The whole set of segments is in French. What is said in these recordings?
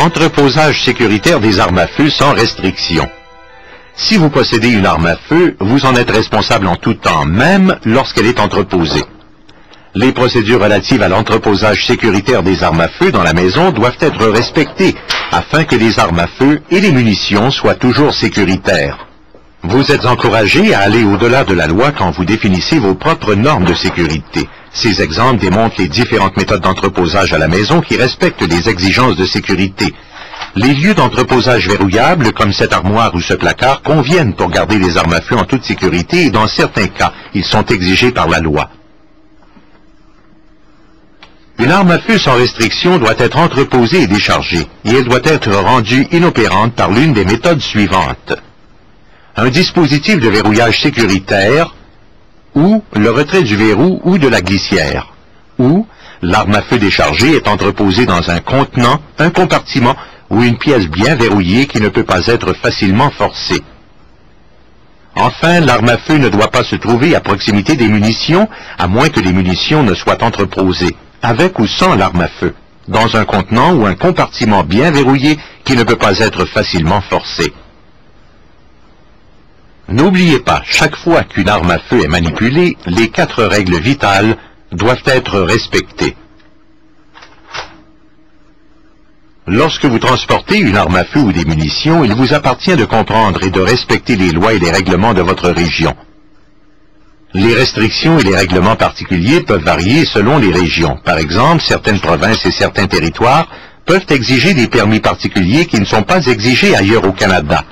Entreposage sécuritaire des armes à feu sans restriction. Si vous possédez une arme à feu, vous en êtes responsable en tout temps, même lorsqu'elle est entreposée. Les procédures relatives à l'entreposage sécuritaire des armes à feu dans la maison doivent être respectées afin que les armes à feu et les munitions soient toujours sécuritaires. Vous êtes encouragé à aller au-delà de la loi quand vous définissez vos propres normes de sécurité. Ces exemples démontrent les différentes méthodes d'entreposage à la maison qui respectent les exigences de sécurité. Les lieux d'entreposage verrouillables, comme cette armoire ou ce placard, conviennent pour garder les armes à feu en toute sécurité et dans certains cas, ils sont exigés par la loi. Une arme à feu sans restriction doit être entreposée et déchargée, et elle doit être rendue inopérante par l'une des méthodes suivantes. Un dispositif de verrouillage sécuritaire, ou le retrait du verrou ou de la glissière, ou l'arme à feu déchargée est entreposée dans un contenant, un compartiment ou une pièce bien verrouillée qui ne peut pas être facilement forcée. Enfin, l'arme à feu ne doit pas se trouver à proximité des munitions, à moins que les munitions ne soient entreposées, avec ou sans l'arme à feu, dans un contenant ou un compartiment bien verrouillé qui ne peut pas être facilement forcé. N'oubliez pas, chaque fois qu'une arme à feu est manipulée, les 4 règles vitales doivent être respectées. Lorsque vous transportez une arme à feu ou des munitions, il vous appartient de comprendre et de respecter les lois et les règlements de votre région. Les restrictions et les règlements particuliers peuvent varier selon les régions. Par exemple, certaines provinces et certains territoires peuvent exiger des permis particuliers qui ne sont pas exigés ailleurs au Canada.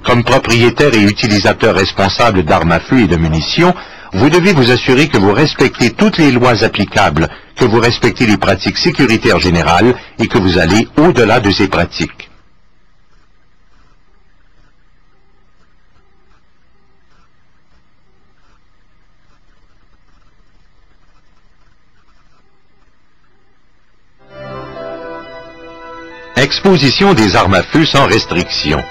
Comme propriétaire et utilisateur responsable d'armes à feu et de munitions, vous devez vous assurer que vous respectez toutes les lois applicables, que vous respectez les pratiques sécuritaires générales et que vous allez au-delà de ces pratiques. Exposition des armes à feu sans restriction.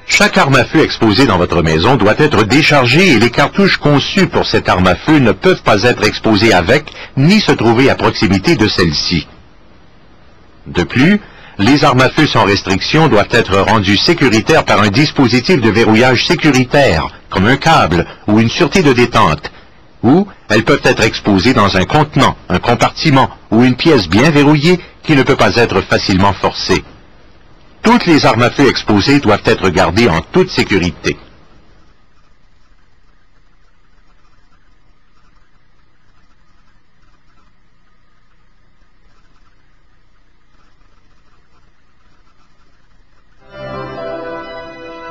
Chaque arme à feu exposée dans votre maison doit être déchargée et les cartouches conçues pour cette arme à feu ne peuvent pas être exposées avec, ni se trouver à proximité de celle-ci. De plus, les armes à feu sans restriction doivent être rendues sécuritaires par un dispositif de verrouillage sécuritaire, comme un câble ou une sûreté de détente, ou elles peuvent être exposées dans un contenant, un compartiment ou une pièce bien verrouillée qui ne peut pas être facilement forcée. Toutes les armes à feu exposées doivent être gardées en toute sécurité.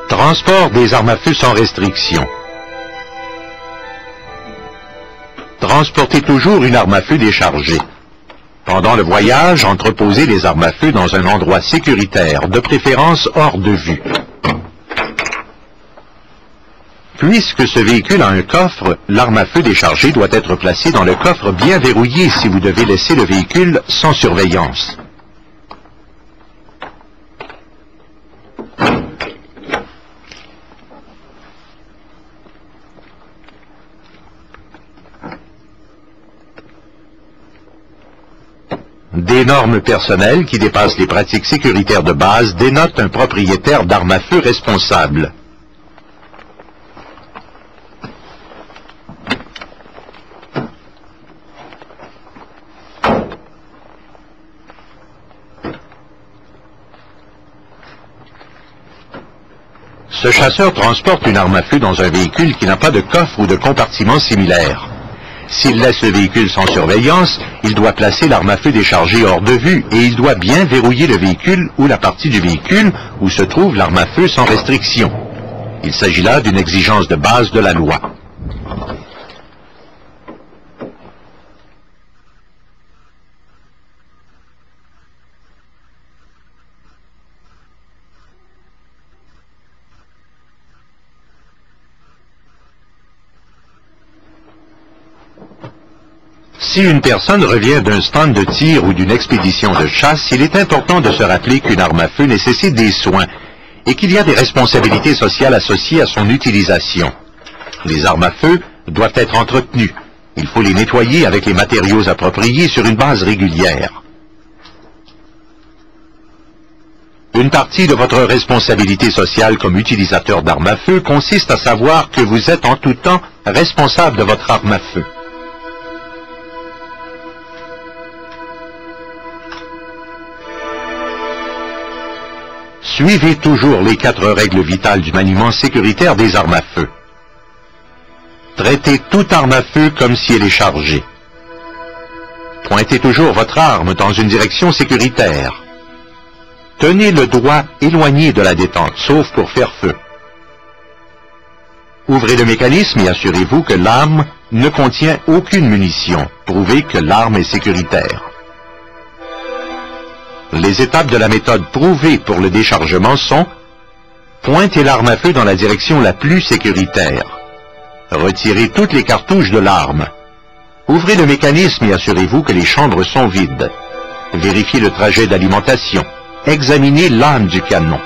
Transport des armes à feu sans restriction. Transportez toujours une arme à feu déchargée. Pendant le voyage, entreposez les armes à feu dans un endroit sécuritaire, de préférence hors de vue. Puisque ce véhicule a un coffre, l'arme à feu déchargée doit être placée dans le coffre bien verrouillé si vous devez laisser le véhicule sans surveillance. Des normes personnelles qui dépassent les pratiques sécuritaires de base dénotent un propriétaire d'armes à feu responsable. Ce chasseur transporte une arme à feu dans un véhicule qui n'a pas de coffre ou de compartiment similaire. S'il laisse le véhicule sans surveillance, il doit placer l'arme à feu déchargée hors de vue et il doit bien verrouiller le véhicule ou la partie du véhicule où se trouve l'arme à feu sans restriction. Il s'agit là d'une exigence de base de la loi. Si une personne revient d'un stand de tir ou d'une expédition de chasse, il est important de se rappeler qu'une arme à feu nécessite des soins et qu'il y a des responsabilités sociales associées à son utilisation. Les armes à feu doivent être entretenues. Il faut les nettoyer avec les matériaux appropriés sur une base régulière. Une partie de votre responsabilité sociale comme utilisateur d'armes à feu consiste à savoir que vous êtes en tout temps responsable de votre arme à feu. Suivez toujours les 4 règles vitales du maniement sécuritaire des armes à feu. Traitez toute arme à feu comme si elle est chargée. Pointez toujours votre arme dans une direction sécuritaire. Tenez le doigt éloigné de la détente, sauf pour faire feu. Ouvrez le mécanisme et assurez-vous que l'arme ne contient aucune munition. Prouvez que l'arme est sécuritaire. Les étapes de la méthode prouvée pour le déchargement sont: pointez l'arme à feu dans la direction la plus sécuritaire. Retirez toutes les cartouches de l'arme. Ouvrez le mécanisme et assurez-vous que les chambres sont vides. Vérifiez le trajet d'alimentation. Examinez l'âme du canon.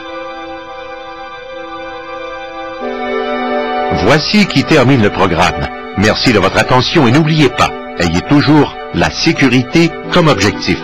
Voici qui termine le programme. Merci de votre attention et n'oubliez pas, ayez toujours la sécurité comme objectif.